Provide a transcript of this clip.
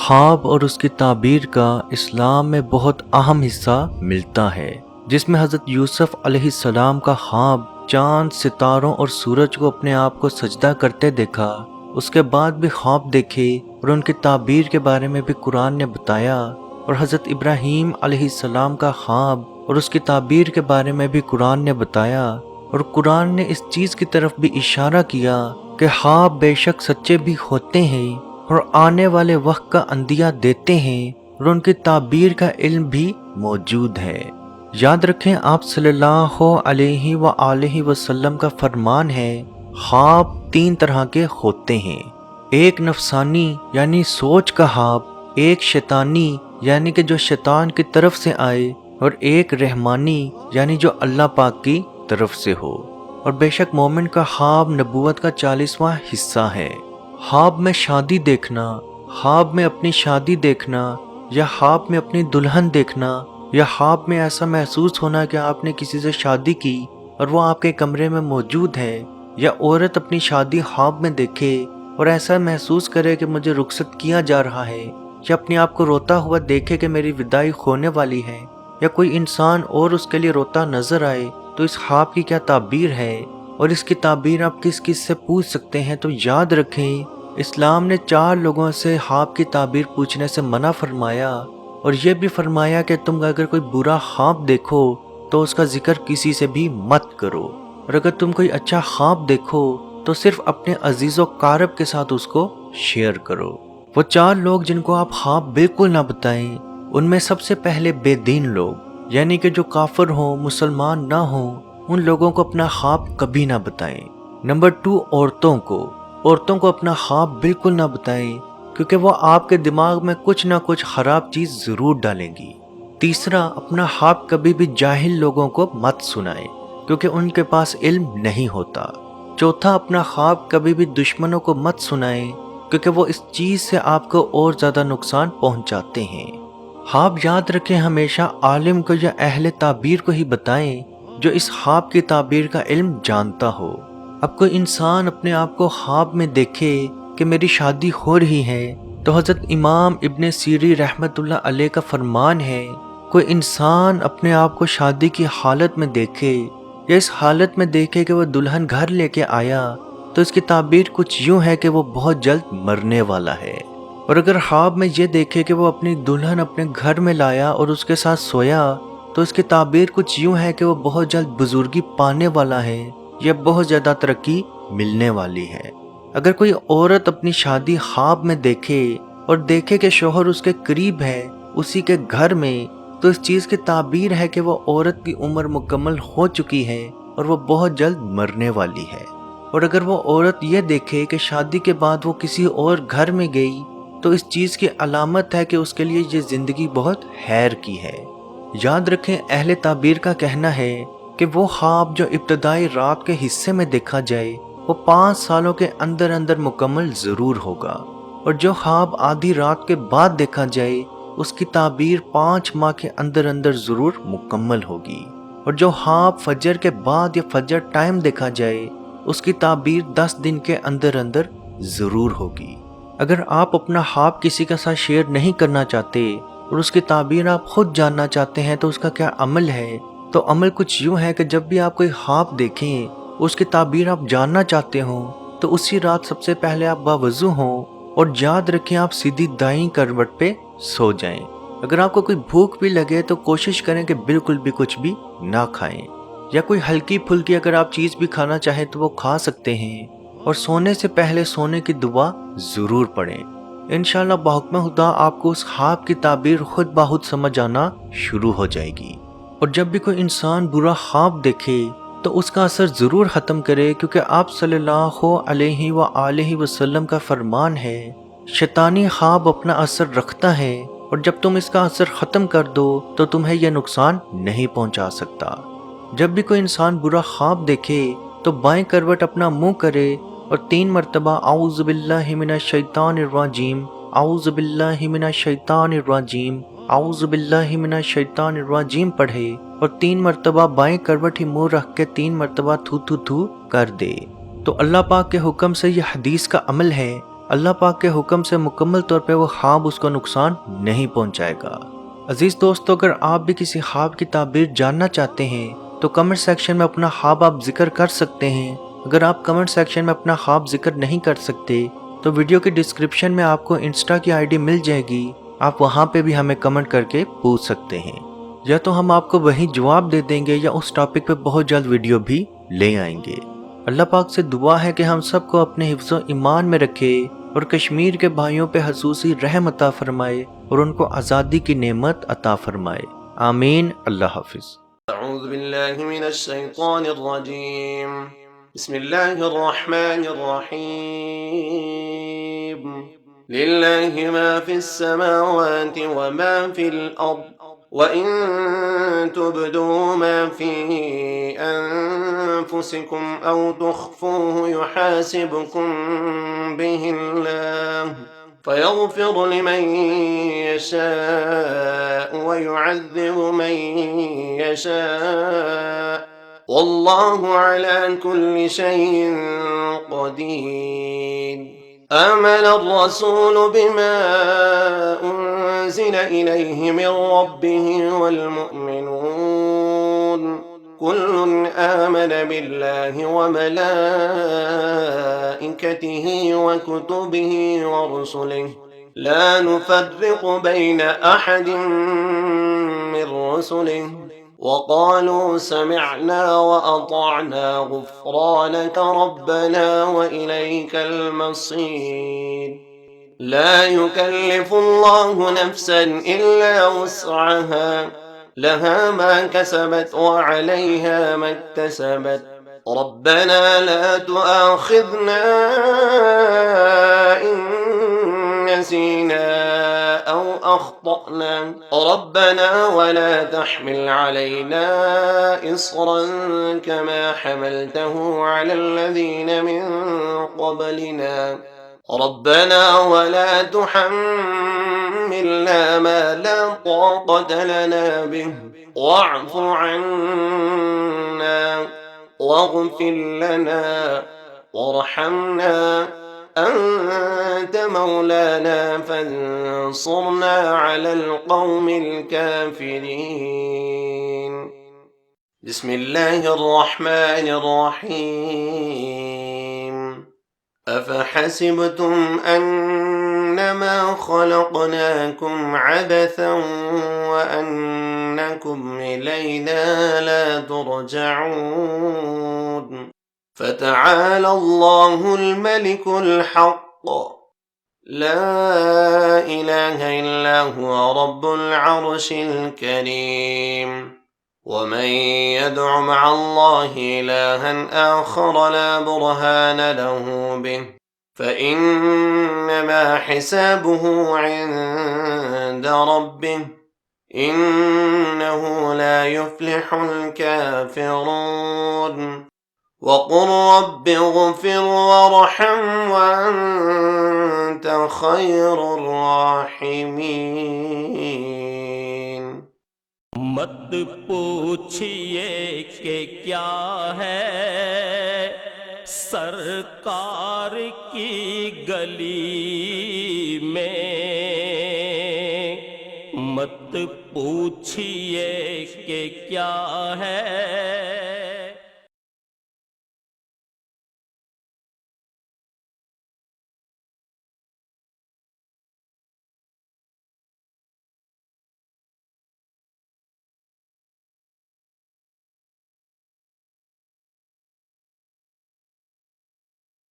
خواب اور اس کی تعبیر کا اسلام میں بہت اہم حصہ ملتا ہے، جس میں حضرت یوسف علیہ السلام کا خواب چاند، ستاروں اور سورج کو اپنے آپ کو سجدہ کرتے دیکھا، اس کے بعد بھی خواب دیکھے اور ان کی تعبیر کے بارے میں بھی قرآن نے بتایا، اور حضرت ابراہیم علیہ السلام کا خواب اور اس کی تعبیر کے بارے میں بھی قرآن نے بتایا، اور قرآن نے اس چیز کی طرف بھی اشارہ کیا کہ خواب بے شک سچے بھی ہوتے ہیں اور آنے والے وقت کا اندیہ دیتے ہیں، اور ان کی تعبیر کا علم بھی موجود ہے۔ یاد رکھیں آپ صلی اللہ علیہ وآلہ وسلم کا فرمان ہے، خواب 3 طرح کے ہوتے ہیں، ایک نفسانی یعنی سوچ کا خواب، ایک شیطانی یعنی کہ جو شیطان کی طرف سے آئے، اور ایک رحمانی یعنی جو اللہ پاک کی طرف سے ہو۔ اور بے شک مومن کا خواب نبوت کا 40واں حصہ ہے۔ خواب میں شادی دیکھنا، خواب میں اپنی شادی دیکھنا، یا خواب میں اپنی دلہن دیکھنا، یا خواب میں ایسا محسوس ہونا کہ آپ نے کسی سے شادی کی اور وہ آپ کے کمرے میں موجود ہے، یا عورت اپنی شادی خواب میں دیکھے اور ایسا محسوس کرے کہ مجھے رخصت کیا جا رہا ہے، یا اپنے آپ کو روتا ہوا دیکھے کہ میری وداعی ہونے والی ہے، یا کوئی انسان اور اس کے لیے روتا نظر آئے، تو اس خواب کی کیا تعبیر ہے اور اس کی تعبیر آپ کس کس سے پوچھ سکتے ہیں؟ تو یاد رکھیں اسلام نے 4 لوگوں سے خواب کی تعبیر پوچھنے سے منع فرمایا، اور یہ بھی فرمایا کہ تم اگر کوئی برا خواب دیکھو تو اس کا ذکر کسی سے بھی مت کرو، اور اگر تم کوئی اچھا خواب دیکھو تو صرف اپنے عزیز و قارب کے ساتھ اس کو شیئر کرو۔ وہ 4 لوگ جن کو آپ خواب بالکل نہ بتائیں، ان میں سب سے پہلے بے دین لوگ، یعنی کہ جو کافر ہوں، مسلمان نہ ہوں، ان لوگوں کو اپنا خواب کبھی نہ بتائیں۔ نمبر 2، عورتوں کو اپنا خواب بالکل نہ بتائیں، کیونکہ وہ آپ کے دماغ میں کچھ نہ کچھ خراب چیز ضرور ڈالیں گی۔ تیسرا، اپنا خواب کبھی بھی جاہل لوگوں کو مت سنائیں، کیونکہ ان کے پاس علم نہیں ہوتا۔ چوتھا، اپنا خواب کبھی بھی دشمنوں کو مت سنائیں، کیونکہ وہ اس چیز سے آپ کو اور زیادہ نقصان پہنچاتے ہیں۔ خواب یاد رکھیں ہمیشہ عالم کو یا اہل تعبیر کو ہی بتائیں جو اس خواب کی تعبیر کا علم جانتا ہو۔ اب کوئی انسان اپنے آپ کو خواب میں دیکھے کہ میری شادی ہو رہی ہے، تو حضرت امام ابن سیری رحمت اللہ علیہ کا فرمان ہے، کوئی انسان اپنے آپ کو شادی کی حالت میں دیکھے یا اس حالت میں دیکھے کہ وہ دلہن گھر لے کے آیا، تو اس کی تعبیر کچھ یوں ہے کہ وہ بہت جلد مرنے والا ہے۔ اور اگر خواب میں یہ دیکھے کہ وہ اپنی دلہن اپنے گھر میں لایا اور اس کے ساتھ سویا، تو اس کی تعبیر کچھ یوں ہے کہ وہ بہت جلد بزرگی پانے والا ہے یا بہت زیادہ ترقی ملنے والی ہے۔ اگر کوئی عورت اپنی شادی خواب میں دیکھے اور دیکھے کہ شوہر اس کے قریب ہے، اسی کے گھر میں، تو اس چیز کی تعبیر ہے کہ وہ عورت کی عمر مکمل ہو چکی ہے اور وہ بہت جلد مرنے والی ہے۔ اور اگر وہ عورت یہ دیکھے کہ شادی کے بعد وہ کسی اور گھر میں گئی، تو اس چیز کی علامت ہے کہ اس کے لیے یہ زندگی بہت خیر کی ہے۔ یاد رکھیں اہل تعبیر کا کہنا ہے کہ وہ خواب جو ابتدائی رات کے حصے میں دیکھا جائے وہ 5 سالوں کے اندر اندر مکمل ضرور ہوگا، اور جو خواب آدھی رات کے بعد دیکھا جائے اس کی تعبیر 5 ماہ کے اندر اندر ضرور مکمل ہوگی، اور جو خواب فجر کے بعد یا فجر ٹائم دیکھا جائے اس کی تعبیر 10 دن کے اندر اندر ضرور ہوگی۔ اگر آپ اپنا خواب کسی کے ساتھ شیئر نہیں کرنا چاہتے اور اس کی تعبیر آپ خود جاننا چاہتے ہیں تو اس کا کیا عمل ہے؟ تو عمل کچھ یوں ہے کہ جب بھی آپ کوئی خواب دیکھیں، اس کی تعبیر آپ جاننا چاہتے ہوں، تو اسی رات سب سے پہلے آپ باوضو ہوں اور یاد رکھیں آپ سیدھی دائیں کروٹ پہ سو جائیں۔ اگر آپ کو کوئی بھوک بھی لگے تو کوشش کریں کہ بالکل بھی کچھ بھی نہ کھائیں، یا کوئی ہلکی پھلکی اگر آپ چیز بھی کھانا چاہیں تو وہ کھا سکتے ہیں، اور سونے سے پہلے سونے کی دعا ضرور پڑھیں۔ انشاءاللہ بحکم خدا آپ کو اس خواب کی تعبیر خود بخود سمجھ آنا شروع ہو جائے گی۔ اور جب بھی کوئی انسان برا خواب دیکھے تو اس کا اثر ضرور ختم کرے، کیونکہ آپ صلی اللہ علیہ وآلہ وسلم کا فرمان ہے، شیطانی خواب اپنا اثر رکھتا ہے، اور جب تم اس کا اثر ختم کر دو تو تمہیں یہ نقصان نہیں پہنچا سکتا۔ جب بھی کوئی انسان برا خواب دیکھے تو بائیں کروٹ اپنا منہ کرے اور 3 مرتبہ اعوذ باللہ من الشیطان الرجیم، اعوذ باللہ من الشیطان الرجیم، اعوذ باللہ من الشیطان الرجیم پڑھے، اور 3 مرتبہ بائیں کروٹ ہی منہ رکھ کے 3 مرتبہ تھو تھو تھو کر دے۔ تو اللہ پاک کے حکم سے یہ حدیث کا عمل ہے اللہ پاک کے حکم سے مکمل طور پہ وہ خواب اس کو نقصان نہیں پہنچائے گا۔ عزیز دوستو، اگر آپ بھی کسی خواب کی تعبیر جاننا چاہتے ہیں تو کمنٹ سیکشن میں اپنا خواب آپ ذکر کر سکتے ہیں۔ اگر آپ کمنٹ سیکشن میں اپنا خواب ذکر نہیں کر سکتے تو ویڈیو کی ڈسکرپشن میں آپ کو انسٹا کی آئی ڈی مل جائے گی، آپ وہاں پہ بھی ہمیں کمنٹ کر کے پوچھ سکتے ہیں، یا تو ہم آپ کو وہیں جواب دے دیں گے یا اس ٹاپک پہ بہت جلد ویڈیو بھی لے آئیں گے۔ اللہ پاک سے دعا ہے کہ ہم سب کو اپنے حفظ و ایمان میں رکھے اور کشمیر کے بھائیوں پہ خصوصی رحم عطا فرمائے اور ان کو آزادی کی نعمت عطا فرمائے، آمین۔ اللہ حافظ۔ اعوذ باللہ من الشیطان الرجیم، بسم اللہ الرحمن الرحیم، للہ ما فی السماوات وما فی الارض وَإِن تُبْدُوا مَا فِي أَنفُسِكُمْ أَوْ تُخْفُوهُ يُحَاسِبْكُم بِهِ اللَّهُ فَيَغْفِرُ لِمَن يَشَاءُ وَيُعَذِّبُ مَن يَشَاءُ وَاللَّهُ عَلَى كُلِّ شَيْءٍ قَدِيرٌ۔ آمن الرسول بما أنزل إليه من ربه والمؤمنون كل آمن بالله وملائكته وكتبه ورسله لا نفرق بين أحد من رسله وقالوا سمعنا وأطعنا غفرانك ربنا وإليك المصير۔ لا يكلف الله نفسا إلا وسعها، لها ما كسبت وعليها ما اكتسبت، ربنا لا تؤاخذنا إن نسينا أو أخطأنا، ربنا ولا تحمل علينا إصرا كما حملته على الذين من قبلنا، ربنا ولا تحملنا ما لا طاقة لنا به، واعف عنا واغفر لنا وارحمنا، أنت مولانا فانصرنا على القوم الكافرين۔ بسم الله الرحمن الرحيم، أفحسبتم أنما خلقناكم عبثا وأنكم إلينا لا ترجعون، فتعالى الله الملك الحق، لا إله إلا هو رب العرش الكريم، ومن يدع مع الله إلها آخر لا برهان له به فإنما حسابه عند ربه، إنه لا يفلح الكافرون، وقل رب اغفر وارحم وأنت خير الراحمين۔ مت پوچھئے کہ کیا ہے سرکار کی گلی میں، مت پوچھئے کہ کیا ہے